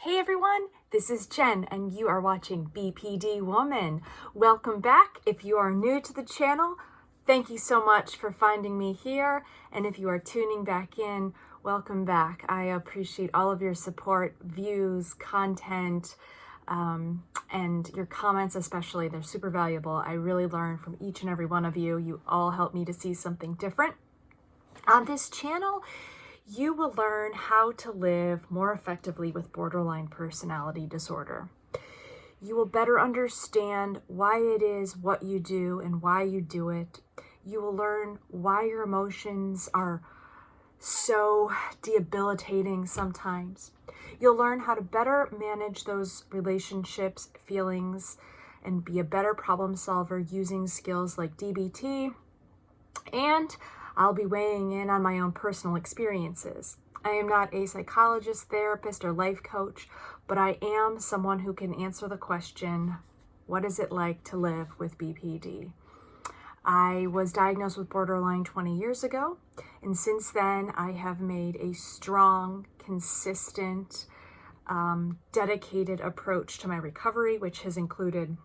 Hey everyone, this is Jen and you are watching BPD Woman. Welcome back. If you are new to the channel, thank you so much for finding me here. And if you are tuning back in, welcome back. I appreciate all of your support, views, content, and your comments especially. They're super valuable. I really learn from each and every one of you. You all help me to see something different. On this channel, you will learn how to live more effectively with borderline personality disorder. You will better understand why it is what you do and why you do it. You will learn why your emotions are so debilitating sometimes. You'll learn how to better manage those relationships, feelings, and be a better problem solver using skills like DBT, and I'll be weighing in on my own personal experiences. I am not a psychologist, therapist, or life coach, but I am someone who can answer the question, what is it like to live with BPD? I was diagnosed with borderline 20 years ago, and since then I have made a strong, consistent, dedicated approach to my recovery, which has included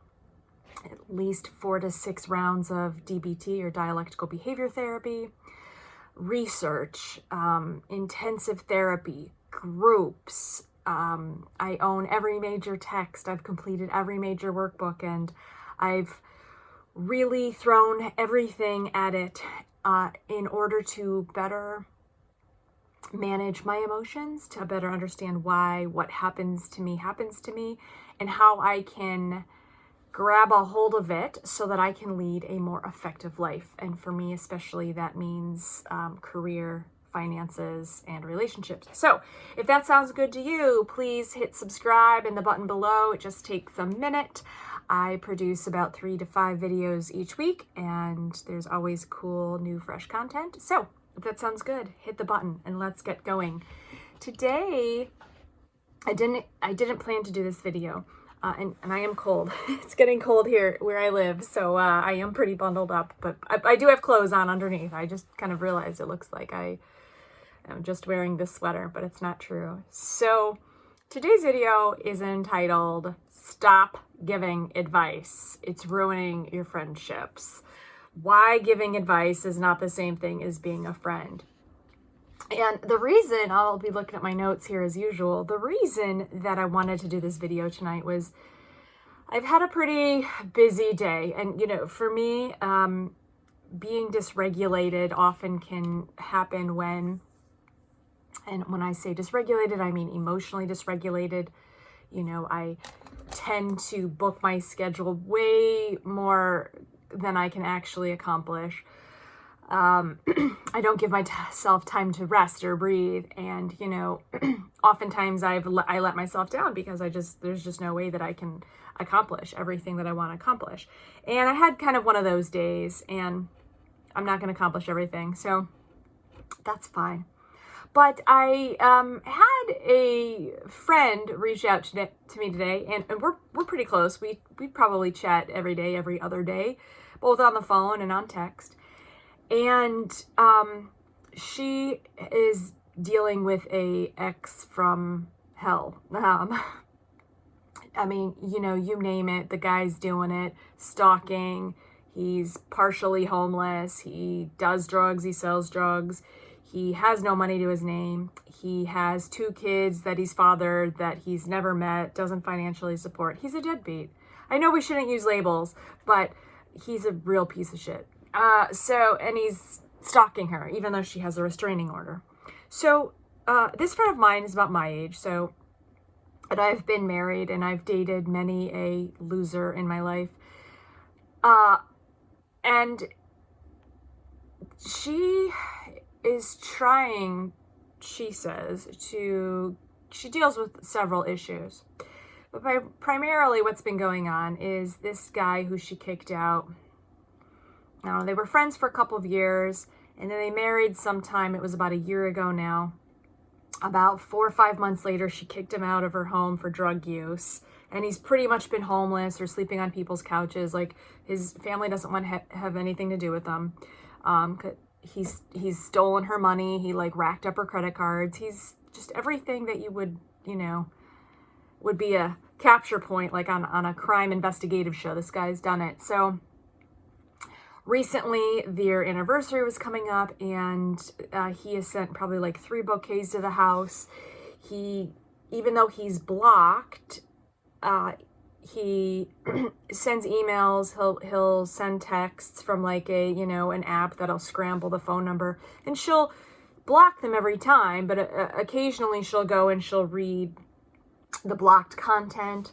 at least 4 to 6 rounds of DBT or dialectical behavior therapy, research, intensive therapy, groups. I own every major text. I've completed every major workbook, and I've really thrown everything at it in order to better manage my emotions, to better understand why what happens to me, and how I can grab a hold of it so that I can lead a more effective life. And for me especially, that means career, finances, and relationships. So if that sounds good to you, please hit subscribe and the button below. It just takes a minute. I produce about 3 to 5 videos each week, and there's always cool, new, fresh content. So if that sounds good, hit the button and let's get going. Today, I didn't plan to do this video. And I am cold. It's getting cold here where I live, so I am pretty bundled up, but I do have clothes on underneath. I just kind of realized it looks like I am just wearing this sweater, but it's not true. So today's video is entitled, Stop Giving Advice. It's ruining your friendships. Why giving advice is not the same thing as being a friend. And the reason, I'll be looking at my notes here as usual, the reason that I wanted to do this video tonight was I've had a pretty busy day. And, you know, for me, being dysregulated often can happen when I say dysregulated, I mean emotionally dysregulated. You know, I tend to book my schedule way more than I can actually accomplish. I don't give myself time to rest or breathe, and you know, oftentimes I let myself down because there's just no way that I can accomplish everything that I want to accomplish. And I had kind of one of those days, and I'm not going to accomplish everything, so that's fine. But I had a friend reach out to me today, and we're pretty close. We probably chat every day, every other day, both on the phone and on text. And she is dealing with a ex from hell. I mean, you know, you name it, the guy's doing it, stalking, he's partially homeless, he does drugs, he sells drugs, he has no money to his name, he has 2 kids that he's fathered that he's never met, doesn't financially support. He's a deadbeat. I know we shouldn't use labels, but he's a real piece of shit. And he's stalking her, even though she has a restraining order. So, this friend of mine is about my age, and I've been married, and I've dated many a loser in my life. And she is trying, she says, she deals with several issues. But primarily what's been going on is this guy who she kicked out. Now, they were friends for a couple of years, and then they married sometime. It was about a year ago now. About 4 or 5 months later, she kicked him out of her home for drug use, and he's pretty much been homeless or sleeping on people's couches. Like, his family doesn't want to have anything to do with him. He's stolen her money. He, like, racked up her credit cards. He's just everything that you would, you know, would be a capture point, like on a crime investigative show. This guy's done it. So recently their anniversary was coming up, and he has sent probably like 3 bouquets to the house. Even though he's blocked, he sends emails, he'll send texts from like an app that'll scramble the phone number, and she'll block them every time, but occasionally she'll go and she'll read the blocked content.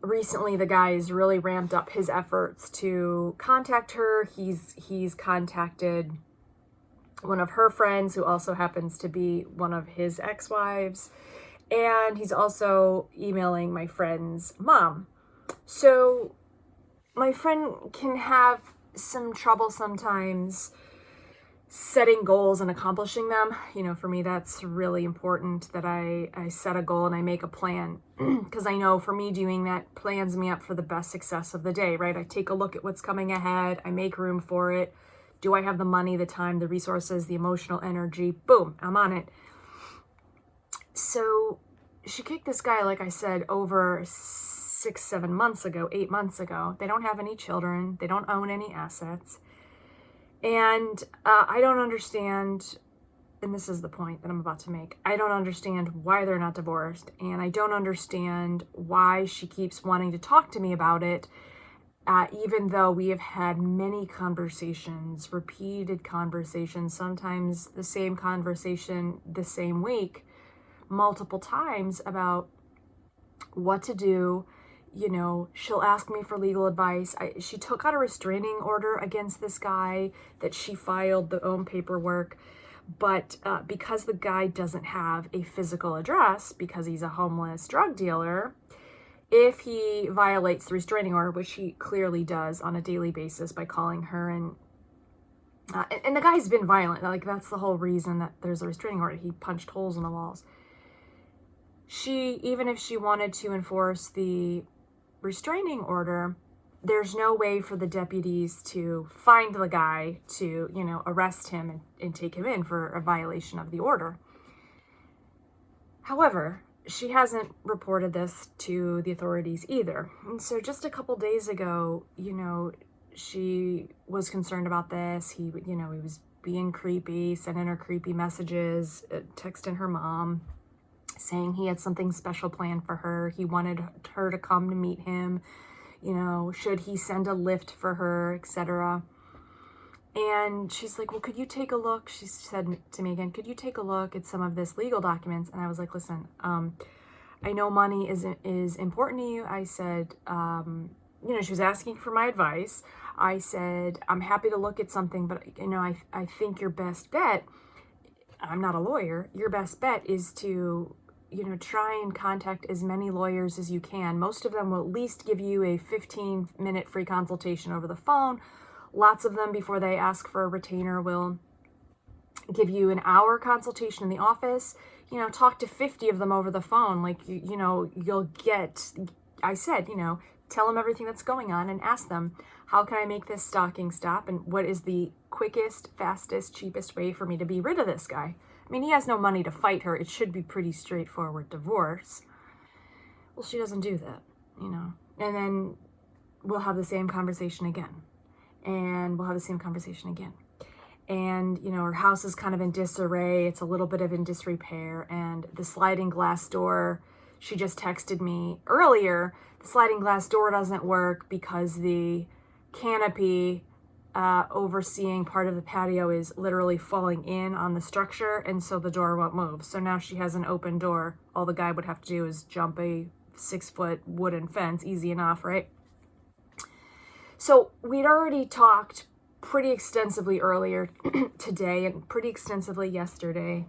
Recently the guy has really ramped up his efforts to contact her. He's contacted one of her friends, who also happens to be one of his ex-wives, and he's also emailing my friend's mom. So my friend can have some trouble sometimes setting goals and accomplishing them. For me, that's really important, that I set a goal and I make a plan, because I know for me, doing that plans me up for the best success of the day, right? I take a look at what's coming ahead. I make room for it. Do I have the money, the time, the resources, the emotional energy? Boom, I'm on it. So she kicked this guy, like I said, over 6-7 months ago, 8 months ago. They don't have any children. They don't own any assets. And I don't understand, and this is the point that I'm about to make, I don't understand why they're not divorced, and I don't understand why she keeps wanting to talk to me about it, even though we have had many conversations, repeated conversations, sometimes the same conversation the same week, multiple times, about what to do. She'll ask me for legal advice. She took out a restraining order against this guy that she filed the own paperwork. But because the guy doesn't have a physical address, because he's a homeless drug dealer, if he violates the restraining order, which he clearly does on a daily basis by calling her, and the guy's been violent. Like, that's the whole reason that there's a restraining order. He punched holes in the walls. Even if she wanted to enforce the restraining order, there's no way for the deputies to find the guy to, arrest him and take him in for a violation of the order. However, she hasn't reported this to the authorities either. And so just a couple days ago, she was concerned about this. He was being creepy, sending her creepy messages, texting her mom, saying he had something special planned for her. He wanted her to come to meet him, should he send a lift for her, etc. And she's like, well, could you take a look? She said to me again, could you take a look at some of this legal documents? And I was like, listen, I know money is important to you. I said, she was asking for my advice. I said, I'm happy to look at something, but, I think your best bet, I'm not a lawyer, your best bet is to, try and contact as many lawyers as you can. Most of them will at least give you a 15-minute free consultation over the phone. Lots of them, before they ask for a retainer, will give you an hour consultation in the office. Talk to 50 of them over the phone. Like, you'll get, I said, tell them everything that's going on and ask them, how can I make this stalking stop? And what is the quickest, fastest, cheapest way for me to be rid of this guy? I mean, he has no money to fight her. It should be pretty straightforward divorce. Well, she doesn't do that, And then we'll have the same conversation again. And we'll have the same conversation again. And, her house is kind of in disarray. It's a little bit of in disrepair. And the sliding glass door, she just texted me earlier, the sliding glass door doesn't work because the canopy overseeing part of the patio is literally falling in on the structure, and so the door won't move. So now she has an open door. All the guy would have to do is jump a 6-foot wooden fence. Easy enough, right? So we'd already talked pretty extensively earlier today and pretty extensively yesterday.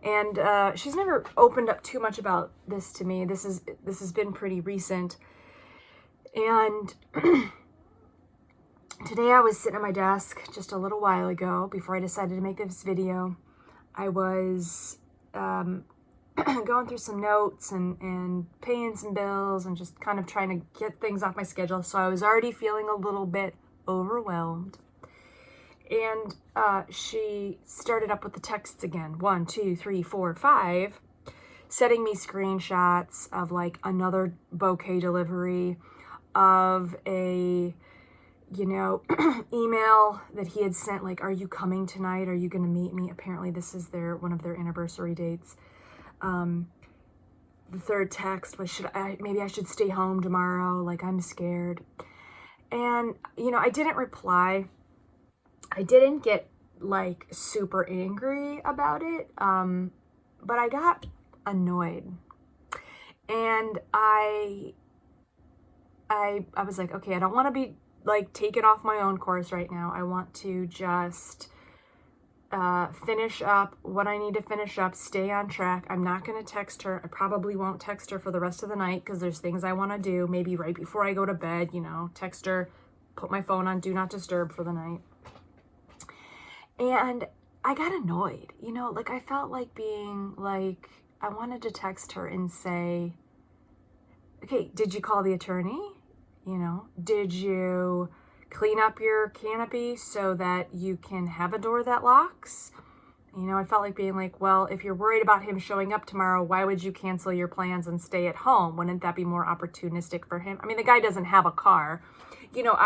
And she's never opened up too much about this to me. This has been pretty recent. And today I was sitting at my desk just a little while ago before I decided to make this video. I was going through some notes and paying some bills and just kind of trying to get things off my schedule. So I was already feeling a little bit overwhelmed. And she started up with the texts again. 1, 2, 3, 4, 5. sending me screenshots of like another bouquet delivery, of a, you know, email that he had sent, like, are you coming tonight? Are you going to meet me? Apparently this is one of their anniversary dates. The third text was, maybe I should stay home tomorrow. Like, I'm scared. And, you know, I didn't reply. I didn't get like super angry about it. But I got annoyed. And I was like, okay, I don't want to be like taken off my own course right now. I want to just finish up what I need to finish up, stay on track. I'm not going to text her. I probably won't text her for the rest of the night because there's things I want to do. Maybe right before I go to bed, you know, text her, put my phone on do not disturb for the night. And I got annoyed, you know, like I felt like being like, I wanted to text her and say, okay, did you call the attorney? You know, did you clean up your canopy so that you can have a door that locks? You know, I felt like being like, well, if you're worried about him showing up tomorrow, why would you cancel your plans and stay at home? Wouldn't that be more opportunistic for him? I mean, the guy doesn't have a car. You know,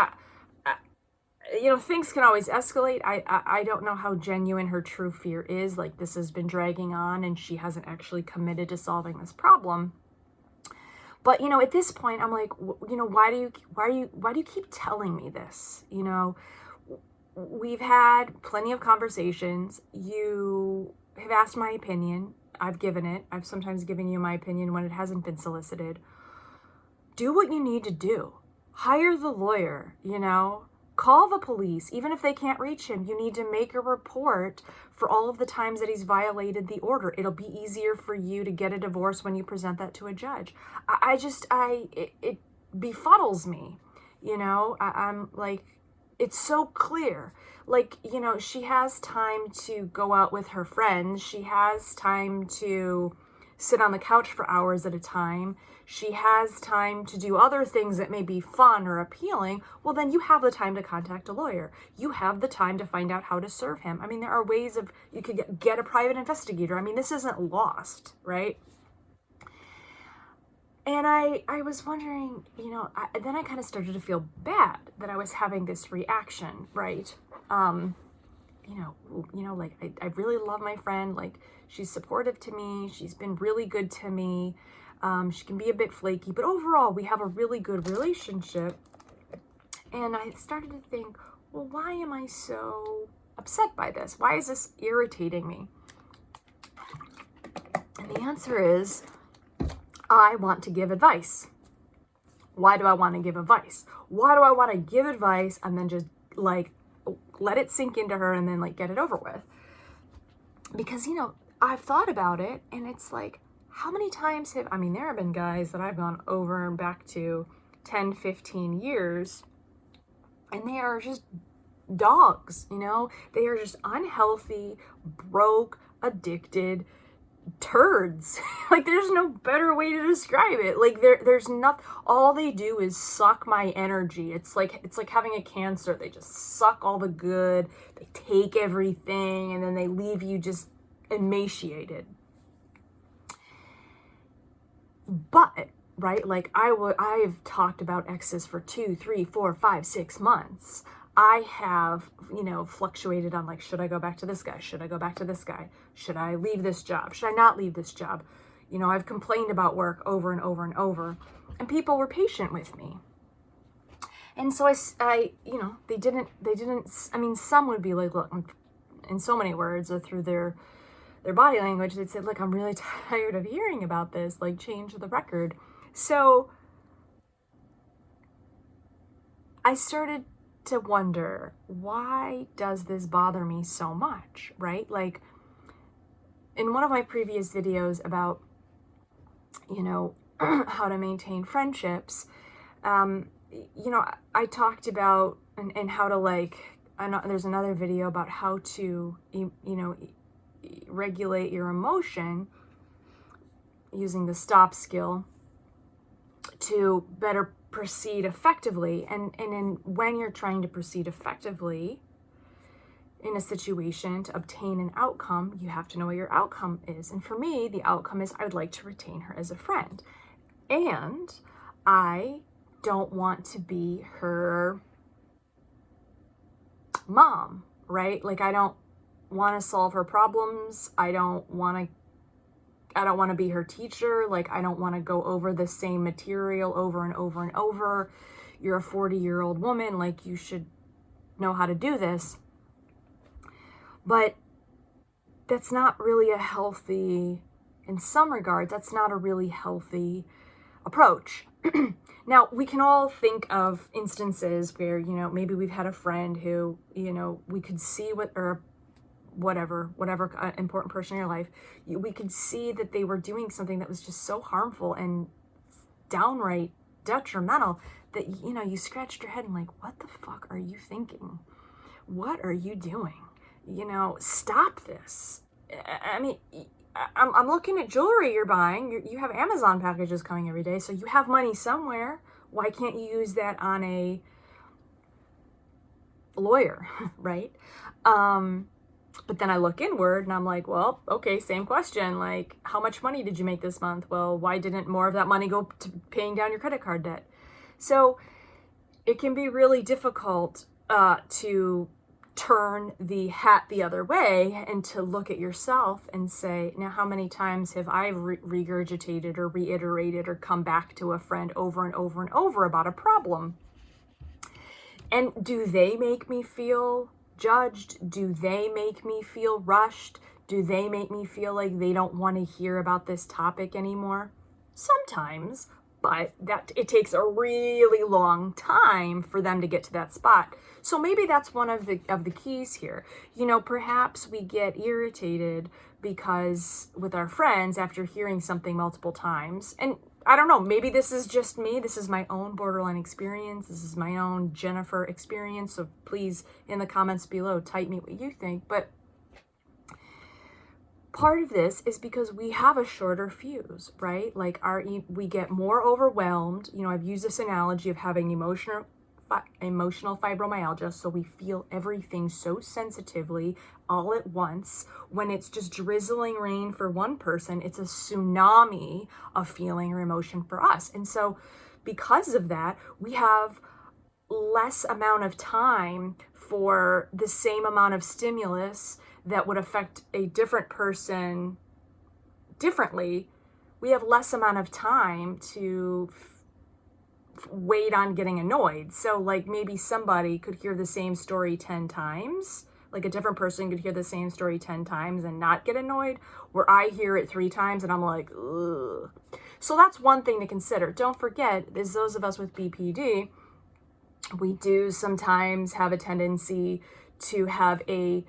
you know, things can always escalate. I don't know how genuine her true fear is. Like, this has been dragging on and she hasn't actually committed to solving this problem. But, you know, at this point, I'm like, you know, why do you keep telling me this? You know, we've had plenty of conversations. You have asked my opinion. I've given it. I've sometimes given you my opinion when it hasn't been solicited. Do what you need to do. Hire the lawyer, you know. Call the police. Even if they can't reach him, you need to make a report for all of the times that he's violated the order. It'll be easier for you to get a divorce when you present that to a judge. It befuddles me, you know. I'm like, it's so clear. Like, you know, she has time to go out with her friends. She has time to sit on the couch for hours at a time. She has time to do other things that may be fun or appealing. Well, then you have the time to contact a lawyer. You have the time to find out how to serve him. I mean, there are ways of, you could get a private investigator. I mean, this isn't lost, right? And I was wondering, you know, then I kind of started to feel bad that I was having this reaction, right? You know, like I really love my friend. Like, she's supportive to me. She's been really good to me. She can be a bit flaky, but overall we have a really good relationship. And I started to think, well, why am I so upset by this? Why is this irritating me? And the answer is, I want to give advice. Why do I want to give advice? Why do I want to give advice and then just like let it sink into her and then like get it over with? Because, you know, I've thought about it and it's like, how many times there have been guys that I've gone over and back to 10, 15 years and they are just dogs, you know? They are just unhealthy, broke, addicted turds. Like, there's no better way to describe it. Like, there's not, all they do is suck my energy. It's like having a cancer. They just suck all the good, they take everything, and then they leave you just emaciated. But, right, like I've talked about exes for 2, 3, 4, 5, 6 months. I have, you know, fluctuated on like, should I go back to this guy? Should I go back to this guy? Should I leave this job? Should I not leave this job? You know, I've complained about work over and over and over, and people were patient with me. And so I you know, they didn't, I mean, some would be like, look, in so many words or through their body language, they'd say, look, I'm really tired of hearing about this, like, change the record. So I started to wonder, why does this bother me so much, right? Like, in one of my previous videos about, you know, how to maintain friendships, you know, I talked about, and how to, like, there's another video about how to, you know, regulate your emotion using the stop skill to better proceed effectively. And when you're trying to proceed effectively, in a situation to obtain an outcome, you have to know what your outcome is. And for me, the outcome is I would like to retain her as a friend. And I don't want to be her mom, right? Like, I don't want to solve her problems. I don't want to be her teacher. Like, I don't want to go over the same material over and over and over. You're a 40-year-old woman, like, you should know how to do this. But that's not really a healthy, in some regards, that's not a really healthy approach. Now, we can all think of instances where, maybe we've had a friend who, we could see whatever important person in your life, we could see that they were doing something that was just so harmful and downright detrimental that, you scratched your head and like, what the fuck are you thinking? What are you doing? Stop this. I mean, I'm looking at jewelry you're buying. You have Amazon packages coming every day, so you have money somewhere. Why can't you use that on a lawyer, right? But then I look inward and I'm like, well, okay, same question. Like, how much money did you make this month? Well, why didn't more of that money go to paying down your credit card debt? So it can be really difficult to turn the hat the other way and to look at yourself and say, now, how many times have I regurgitated or reiterated or come back to a friend over and over and over about a problem? And do they make me feel judged? Do they make me feel rushed? Do they make me feel like they don't want to hear about this topic anymore? Sometimes, but that it takes a really long time for them to get to that spot. So maybe that's one of the keys here. Perhaps we get irritated because with our friends after hearing something multiple times, and I don't know, maybe this is just me. This is my own borderline experience. This is my own Jennifer experience. So please, in the comments below, type me what you think. But part of this is because we have a shorter fuse, right? Like we get more overwhelmed. I've used this analogy of having emotional fibromyalgia, so we feel everything so sensitively all at once. When it's just drizzling rain for one person, it's a tsunami of feeling or emotion for us. And so because of that, we have less amount of time for the same amount of stimulus that would affect a different person differently. We have less amount of time to wait on getting annoyed. So like maybe somebody could hear the same story 10 times, like a different person could hear the same story 10 times and not get annoyed, where I hear it 3 times and I'm like, ugh. So that's one thing to consider. Don't forget, is those of us with BPD, we do sometimes have a tendency to have a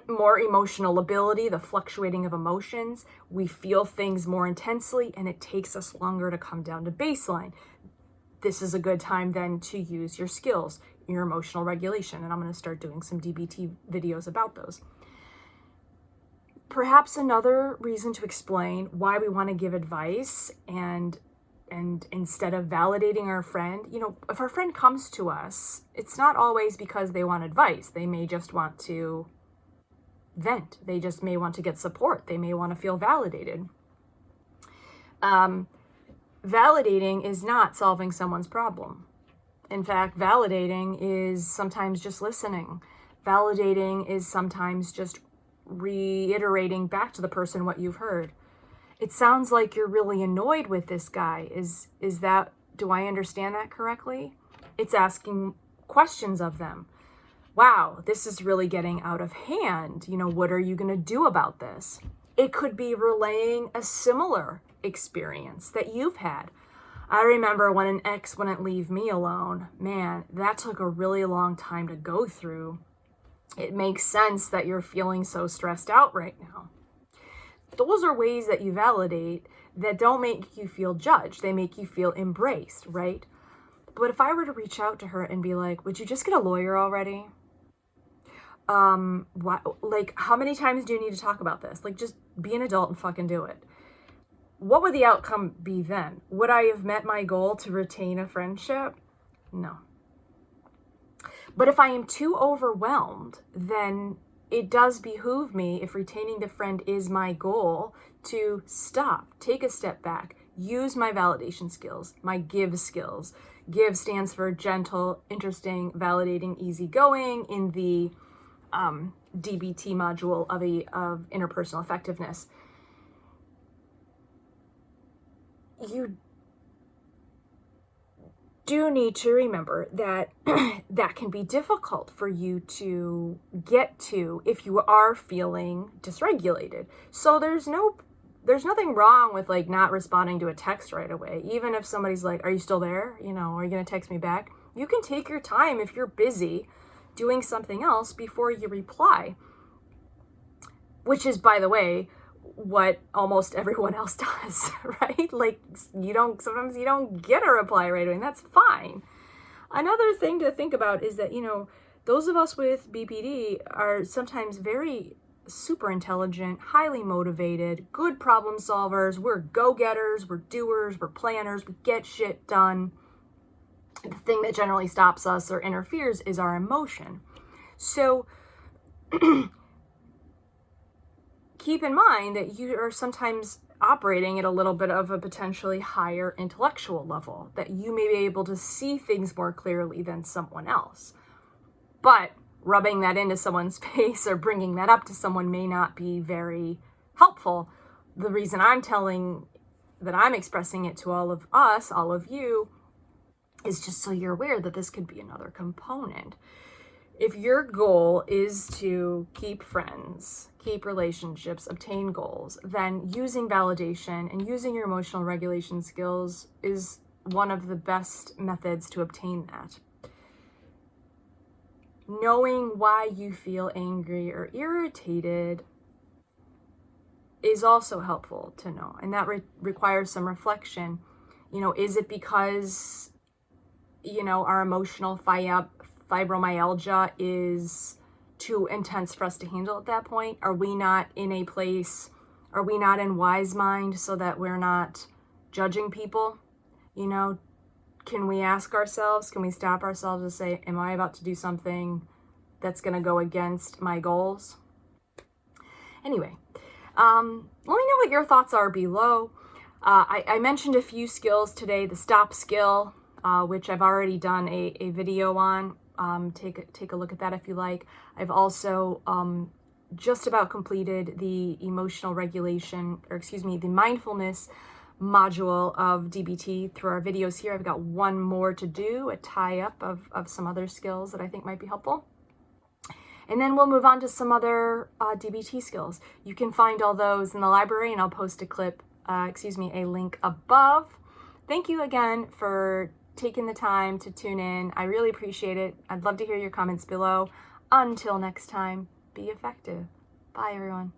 more emotional ability, the fluctuating of emotions. We feel things more intensely and it takes us longer to come down to baseline. This is a good time then to use your skills, your emotional regulation. And I'm going to start doing some DBT videos about those. Perhaps another reason to explain why we want to give advice and instead of validating our friend, if our friend comes to us, it's not always because they want advice. They may just want to vent. They just may want to get support. They may want to feel validated. Validating is not solving someone's problem. In fact, validating is sometimes just listening. Validating is sometimes just reiterating back to the person what you've heard. It sounds like you're really annoyed with this guy. Is that, do I understand that correctly? It's asking questions of them. Wow, this is really getting out of hand. What are you going to do about this? It could be relaying a similar experience that you've had. I remember when an ex wouldn't leave me alone. Man, that took a really long time to go through. It makes sense that you're feeling so stressed out right now. Those are ways that you validate that don't make you feel judged. They make you feel embraced, right? But if I were to reach out to her and be like, would you just get a lawyer already? Like, how many times do you need to talk about this? Like, just be an adult and fucking do it. What would the outcome be then? Would I have met my goal to retain a friendship? No. But if I am too overwhelmed, then it does behoove me, if retaining the friend is my goal, to stop, take a step back, use my validation skills, my give skills. Give stands for gentle, interesting, validating, easygoing in the DBT module of interpersonal effectiveness. You do need to remember that that can be difficult for you to get to if you are feeling dysregulated. So there's nothing wrong with like not responding to a text right away. Even if somebody's like, are you still there? You know, are you going to text me back? You can take your time if you're busy doing something else before you reply, which is, by the way, what almost everyone else does, right? Like sometimes you don't get a reply right away, and that's fine. Another thing to think about is that, those of us with BPD are sometimes very super intelligent, highly motivated, good problem solvers. We're go-getters, we're doers, we're planners, we get shit done. The thing that generally stops us or interferes is our emotion. So keep in mind that you are sometimes operating at a little bit of a potentially higher intellectual level, that you may be able to see things more clearly than someone else. But rubbing that into someone's face or bringing that up to someone may not be very helpful. The reason I'm expressing it to all of us, all of you, is just so you're aware that this could be another component. If your goal is to keep friends, keep relationships, obtain goals, then using validation and using your emotional regulation skills is one of the best methods to obtain that. Knowing why you feel angry or irritated is also helpful to know, and that requires some reflection. Is it because, our emotional fibromyalgia is too intense for us to handle at that point? Are we not in a place, are we not in wise mind so that we're not judging people? Can we ask ourselves, can we stop ourselves and say, am I about to do something that's going to go against my goals? Anyway, let me know what your thoughts are below. I mentioned a few skills today, the stop skill, which I've already done a video on. Take a look at that if you like. I've also just about completed the emotional regulation, the mindfulness module of DBT through our videos here. I've got one more to do, a tie-up of some other skills that I think might be helpful. And then we'll move on to some other DBT skills. You can find all those in the library, and I'll post a link above. Thank you again for taking the time to tune in. I really appreciate it. I'd love to hear your comments below. Until next time, be effective. Bye, everyone.